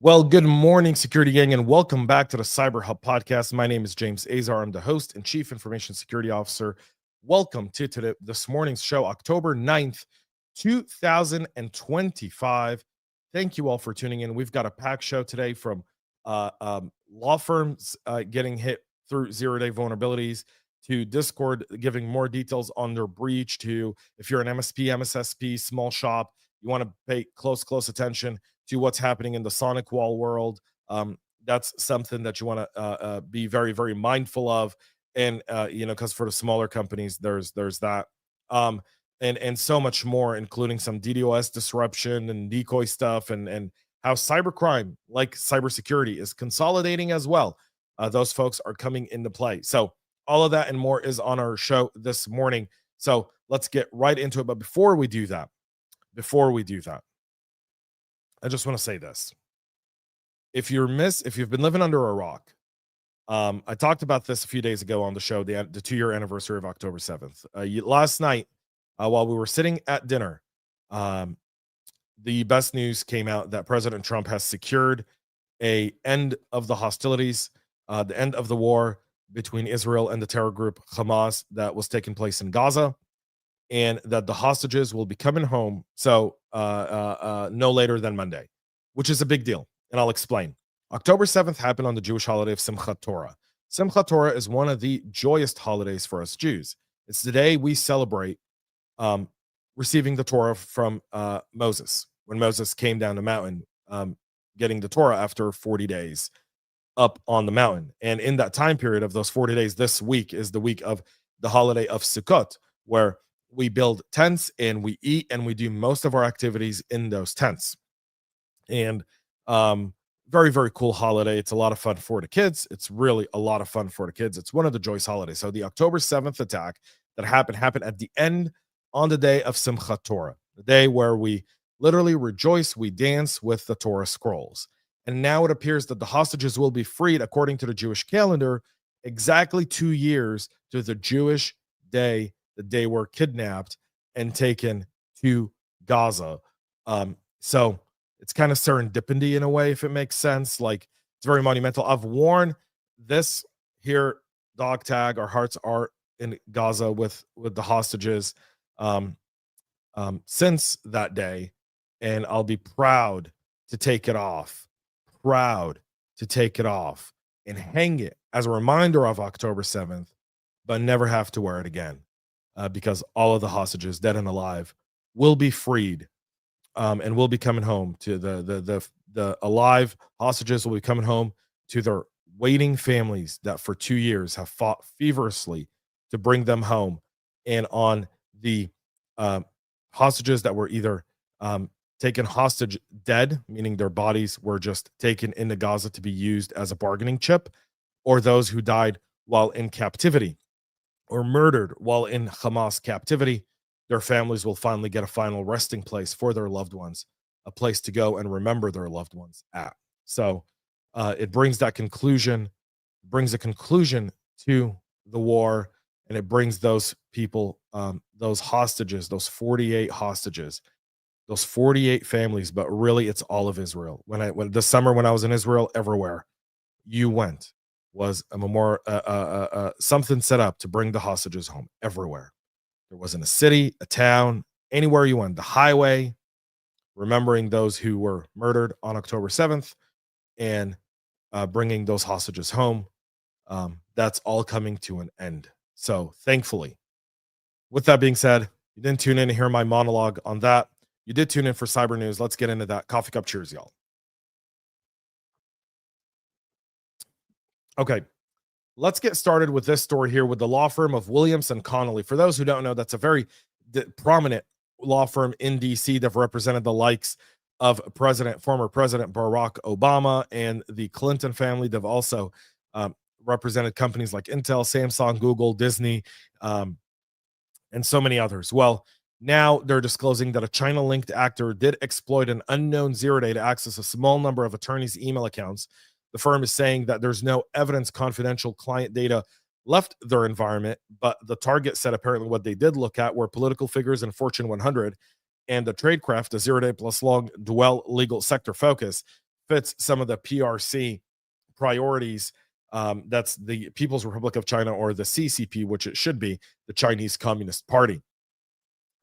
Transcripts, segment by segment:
Well, good morning, security gang, and welcome back to the CyberHub Podcast. My name is James Azar. I'm the host and Chief Information Security Officer. Welcome to this morning's show, October 9th, 2025. Thank you all for tuning in. We've got a packed show today from law firms getting hit through zero-day vulnerabilities, to Discord giving more details on their breach, to if you're an MSP, MSSP, small shop, you want to pay close attention to what's happening in the SonicWall world. That's something that you want to be very mindful of, and because for the smaller companies, there's that, and so much more, including some DDoS disruption and decoy stuff, and how cybercrime, like cybersecurity, is consolidating as well. Those folks are coming into play. So all of that and more is on our show this morning. So let's get right into it. But before we do that, I just want to say this. If you've been living under a rock, I talked about this a few days ago on the show, the 2-year anniversary of October 7th. Last night, while we were sitting at dinner, the best news came out that President Trump has secured a end of the hostilities, the end of the war between Israel and the terror group Hamas that was taking place in Gaza, and that the hostages will be coming home no later than Monday, which is a big deal, and I'll explain. October 7th happened on the Jewish holiday of Simchat Torah. Simchat Torah is one of the joyous holidays for us Jews. It's the day we celebrate receiving the Torah from Moses, when Moses came down the mountain, getting the Torah after 40 days up on the mountain. And in that time period of those 40 days, this week is the week of the holiday of Sukkot, where we build tents and we eat and we do most of our activities in those tents. And very cool holiday. It's a lot of fun for the kids. It's really a lot of fun for the kids. It's one of the joyous holidays. So the October 7th attack that happened at the end, on the day of Simchat Torah, the day where we literally rejoice, we dance with the Torah scrolls. And now it appears that the hostages will be freed according to the Jewish calendar exactly 2 years to the Jewish day, the day we're kidnapped and taken to Gaza. So it's kind of serendipity in a way, if it makes sense. Like, it's very monumental. I've worn this here dog tag. Our hearts are in Gaza with the hostages since that day, and I'll be proud to take it off and hang it as a reminder of October 7th, but never have to wear it again, because all of the hostages, dead and alive, will be freed, and will be coming home to the alive hostages will be coming home to their waiting families that for 2 years have fought feverishly to bring them home. And on the hostages that were either taken hostage dead, meaning their bodies were just taken into Gaza to be used as a bargaining chip, or those who died while in captivity or murdered while in Hamas captivity, their families will finally get a final resting place for their loved ones, a place to go and remember their loved ones at. So it brings a conclusion to the war, and it brings those people, those hostages, those 48 hostages, those 48 families, but really it's all of Israel. When this summer, when I was in Israel, everywhere you went was a memorial, something set up to bring the hostages home. Everywhere. There wasn't a city, a town, anywhere you went, the highway, remembering those who were murdered on October 7th and bringing those hostages home. That's all coming to an end. So thankfully, with that being said, you didn't tune in to hear my monologue on that. You did tune in for cyber news. Let's get into that. Coffee cup cheers, y'all. Okay, let's get started with this story here with the law firm of Williams and Connolly. For those who don't know, that's a very prominent law firm in DC. They've represented the likes of former President Barack Obama and the Clinton family. They've also represented companies like Intel, Samsung, Google, Disney, and so many others. Well, now they're disclosing that a China-linked actor did exploit an unknown zero-day to access a small number of attorneys' email accounts. The firm is saying that there's no evidence confidential client data left their environment, but the target said apparently what they did look at were political figures in Fortune 100 and the tradecraft, a zero-day plus long dual legal sector focus, fits some of the PRC priorities. That's the People's Republic of China, or the CCP, which it should be, the Chinese Communist Party.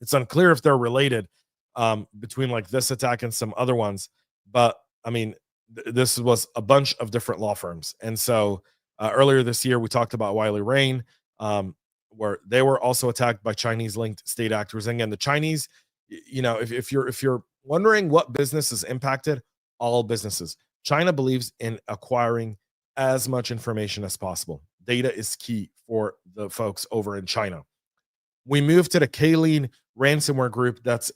It's unclear if they're related, between like this attack and some other ones, but I mean, this was a bunch of different law firms. And so earlier this year, we talked about Wiley Rain, where they were also attacked by Chinese linked state actors. And again, the Chinese, if you're wondering what business is impacted, all businesses. China believes in acquiring as much information as possible. Data is key for the folks over in China. We move to the Qilin ransomware group that's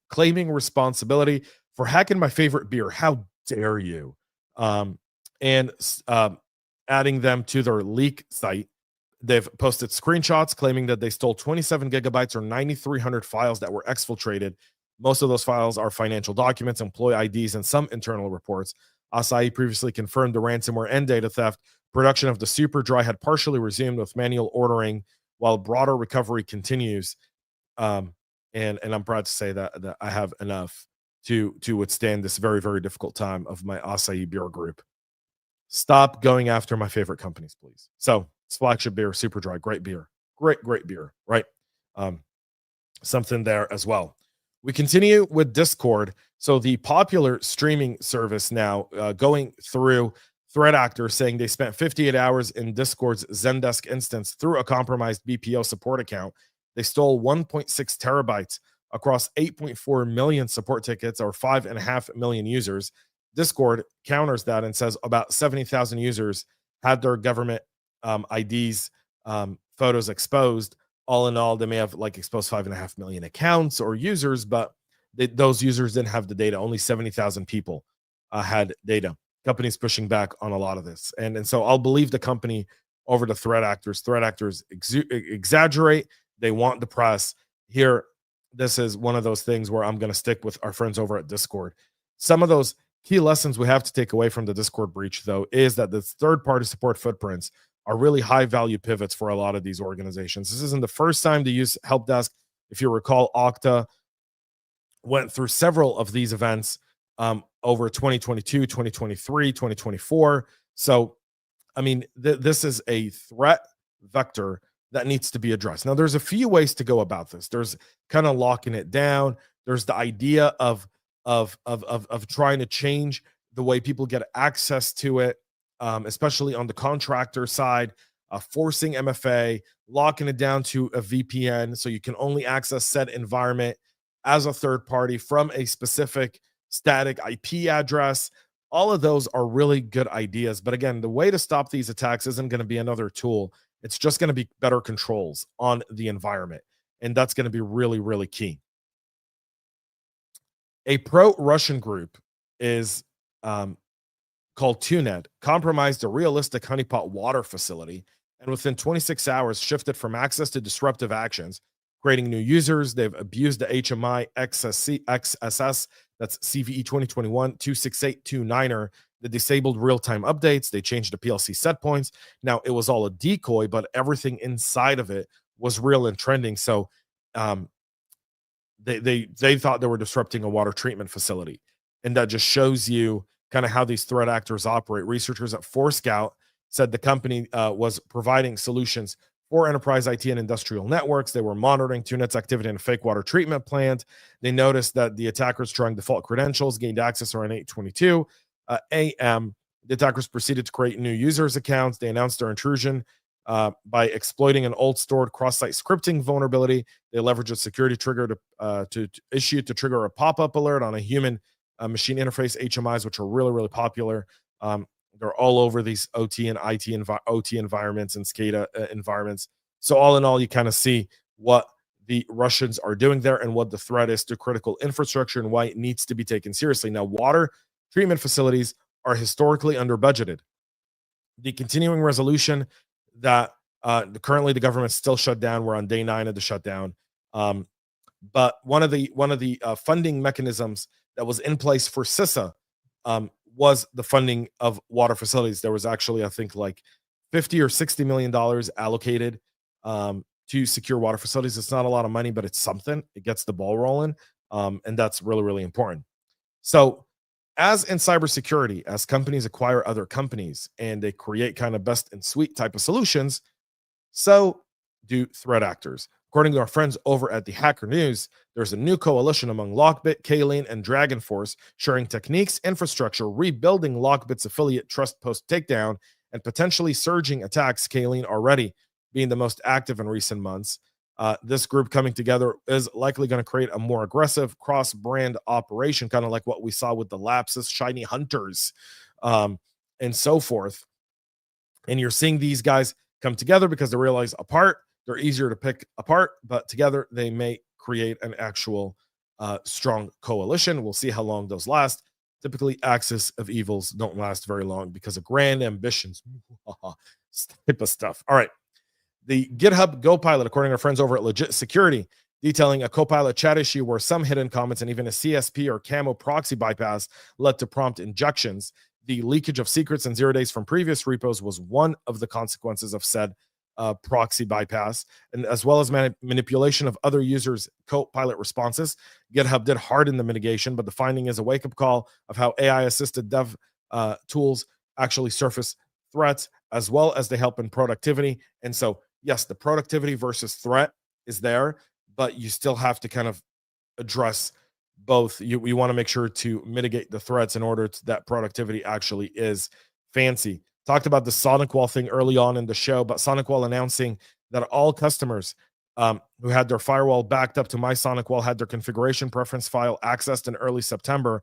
claiming responsibility for hacking my favorite beer. How dare you? And adding them to their leak site. They've posted screenshots claiming that they stole 27 gigabytes or 9,300 files that were exfiltrated. Most of those files are financial documents, employee IDs, and some internal reports. Asahi previously confirmed the ransomware and data theft. Production of the Super Dry had partially resumed with manual ordering, while broader recovery continues. And I'm proud to say that I have enough to withstand this very, very difficult time of my Asahi beer group. Stop going after my favorite companies, please. So it's flagship beer, Super Dry, great beer, great beer, right? Something there as well. We continue with Discord. So the popular streaming service now, going through threat actors saying they spent 58 hours in Discord's Zendesk instance through a compromised BPO support account. They stole 1.6 terabytes across 8.4 million support tickets, or 5.5 million users. Discord counters that and says about 70,000 users had their government IDs, photos exposed. All in all, they may have like exposed 5.5 million accounts or users, but those users didn't have the data. Only 70,000 people had data. Companies pushing back on a lot of this. And so I'll believe the company over the threat actors. Threat actors exaggerate. They want the press. Here, this is one of those things where I'm going to stick with our friends over at Discord. Some of those key lessons we have to take away from the Discord breach, though, is that the third-party support footprints are really high-value pivots for a lot of these organizations. This isn't the first time to use help desk. If you recall, Okta went through several of these events over 2022, 2023, 2024. So, I mean, this is a threat vector that needs to be addressed. Now, there's a few ways to go about this. There's kind of locking it down. There's the idea of trying to change the way people get access to it, especially on the contractor side, forcing MFA, locking it down to a VPN so you can only access said environment as a third party from a specific static IP address. All of those are really good ideas. But again, the way to stop these attacks isn't going to be another tool. It's just going to be better controls on the environment. And that's going to be really, really key. A pro-Russian group is called TUNET, compromised a realistic honeypot water facility, and within 26 hours shifted from access to disruptive actions, creating new users. They've abused the HMI XSS, that's CVE 2021-26829er, that disabled real-time updates. They changed the PLC set points. Now, it was all a decoy, but everything inside of it was real and trending. So they thought they were disrupting a water treatment facility. And that just shows you kind of how these threat actors operate. Researchers at Forescout said the company was providing solutions for enterprise IT and industrial networks. They were monitoring TUNET's activity in a fake water treatment plant. They noticed that the attackers trying default credentials gained access around 8:22 a.m. The attackers proceeded to create new users' accounts. They announced their intrusion by exploiting an old stored cross-site scripting vulnerability. They leveraged a security trigger to issue to trigger a pop-up alert on a human machine interface HMIs, which are really, really popular. They're all over these OT and IT OT environments and SCADA environments. So all in all, you kind of see what the Russians are doing there and what the threat is to critical infrastructure and why it needs to be taken seriously. Now, water treatment facilities are historically under budgeted. The continuing resolution that currently the government's still shut down. We're on day 9 of the shutdown. But one of the funding mechanisms that was in place for CISA was the funding of water facilities. There was actually, I think, like $50 or $60 million allocated to secure water facilities. It's not a lot of money, but it's something. It gets the ball rolling, and that's really, really important. So As in cybersecurity, as companies acquire other companies and they create kind of best in suite type of solutions, so do threat actors. According to our friends over at the Hacker News, there's a new coalition among LockBit, Qilin, and DragonForce sharing techniques, infrastructure, rebuilding LockBit's affiliate Trust Post takedown, and potentially surging attacks, Qilin already being the most active in recent months. This group coming together is likely going to create a more aggressive cross-brand operation, kind of like what we saw with the Lapsus Shiny Hunters, and so forth. And you're seeing these guys come together because they realize apart, they're easier to pick apart, but together they may create an actual strong coalition. We'll see how long those last. Typically, axis of evils don't last very long because of grand ambitions. Type of stuff. All right. The GitHub Copilot, according to our friends over at Legit Security, detailing a Copilot chat issue where some hidden comments and even a CSP or camo proxy bypass led to prompt injections. The leakage of secrets and 0 days from previous repos was one of the consequences of said proxy bypass, and as well as manipulation of other users' Copilot responses. GitHub did harden the mitigation, but the finding is a wake-up call of how AI-assisted dev tools actually surface threats, as well as they help in productivity. And so, yes, the productivity versus threat is there, but you still have to kind of address both. You want to make sure to mitigate the threats in order to, that productivity actually is fancy. Talked about the SonicWall thing early on in the show, but SonicWall announcing that all customers who had their firewall backed up to my SonicWall had their configuration preference file accessed in early September.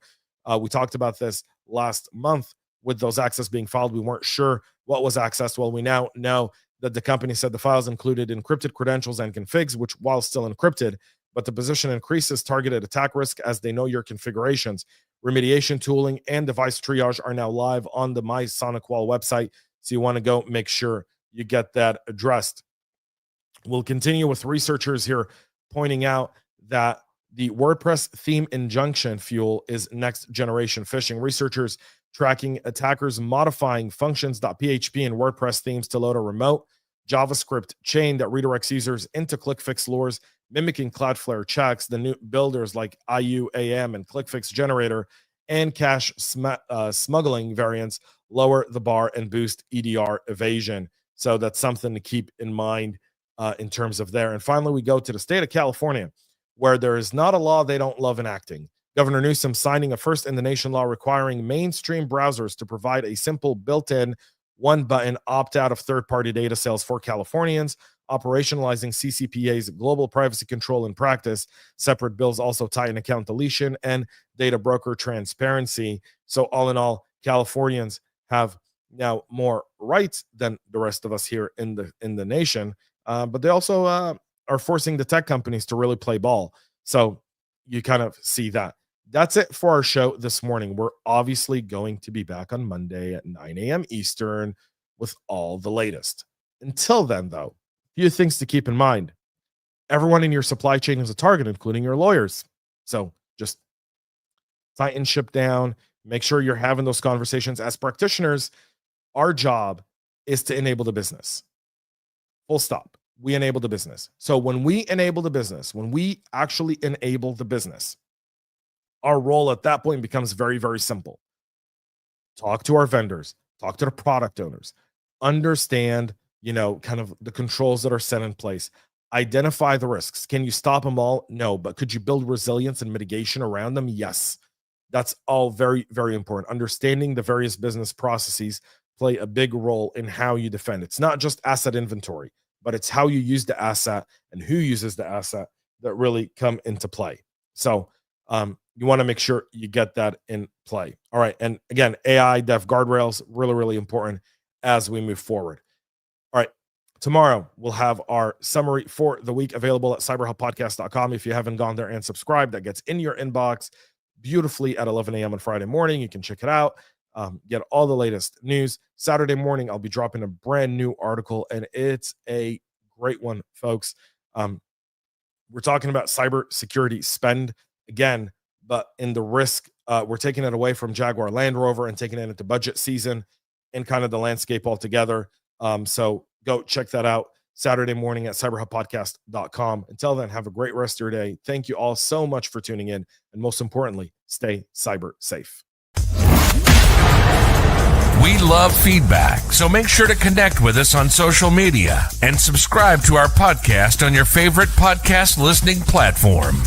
We talked about this last month with those access being filed. We weren't sure what was accessed. Well, we now know that the company said the files included encrypted credentials and configs, which while still encrypted, but the position increases targeted attack risk as they know your configurations. Remediation tooling and device triage are now live on the My SonicWall website. So you want to go make sure you get that addressed. We'll continue with researchers here pointing out that the WordPress theme injunction fuel is next generation phishing. Researchers tracking attackers modifying functions.php and WordPress themes to load a remote JavaScript chain that redirects users into ClickFix lures, mimicking Cloudflare checks. The new builders like IUAM and ClickFix generator and cache smuggling variants lower the bar and boost EDR evasion. So that's something to keep in mind in terms of there. And finally, we go to the state of California, where there is not a law they don't love enacting. Governor Newsom signing a first-in-the-nation law requiring mainstream browsers to provide a simple built-in one-button opt-out of third-party data sales for Californians, operationalizing CCPA's global privacy control in practice. Separate bills also tie in account deletion and data broker transparency. So all in all, Californians have now more rights than the rest of us here in the nation, but they also are forcing the tech companies to really play ball. So you kind of see that. That's it for our show this morning. We're obviously going to be back on Monday at 9 a.m. Eastern with all the latest. Until then, though, a few things to keep in mind. Everyone in your supply chain is a target, including your lawyers. So just tighten ship down. Make sure you're having those conversations. As practitioners, our job is to enable the business. Full stop. We enable the business. So when we enable the business, when we actually enable the business, our role at that point becomes very, very simple. Talk to our vendors, talk to the product owners, understand, kind of the controls that are set in place, identify the risks. Can you stop them all? No, but could you build resilience and mitigation around them? Yes. That's all very, very important. Understanding the various business processes play a big role in how you defend. It's not just asset inventory, but it's how you use the asset and who uses the asset that really come into play. So you want to make sure you get that in play. All right. And again, AI dev guardrails, really, really important as we move forward. All right. Tomorrow, we'll have our summary for the week available at cyberhubpodcast.com. If you haven't gone there and subscribed, that gets in your inbox beautifully at 11 a.m. on Friday morning. You can check it out. Get all the latest news. Saturday morning, I'll be dropping a brand new article, and it's a great one, folks. We're talking about cybersecurity spend again, but in the risk, we're taking it away from Jaguar Land Rover and taking it into budget season and kind of the landscape altogether. So go check that out Saturday morning at cyberhubpodcast.com. Until then, have a great rest of your day. Thank you all so much for tuning in. And most importantly, stay cyber safe. We love feedback, so make sure to connect with us on social media and subscribe to our podcast on your favorite podcast listening platform.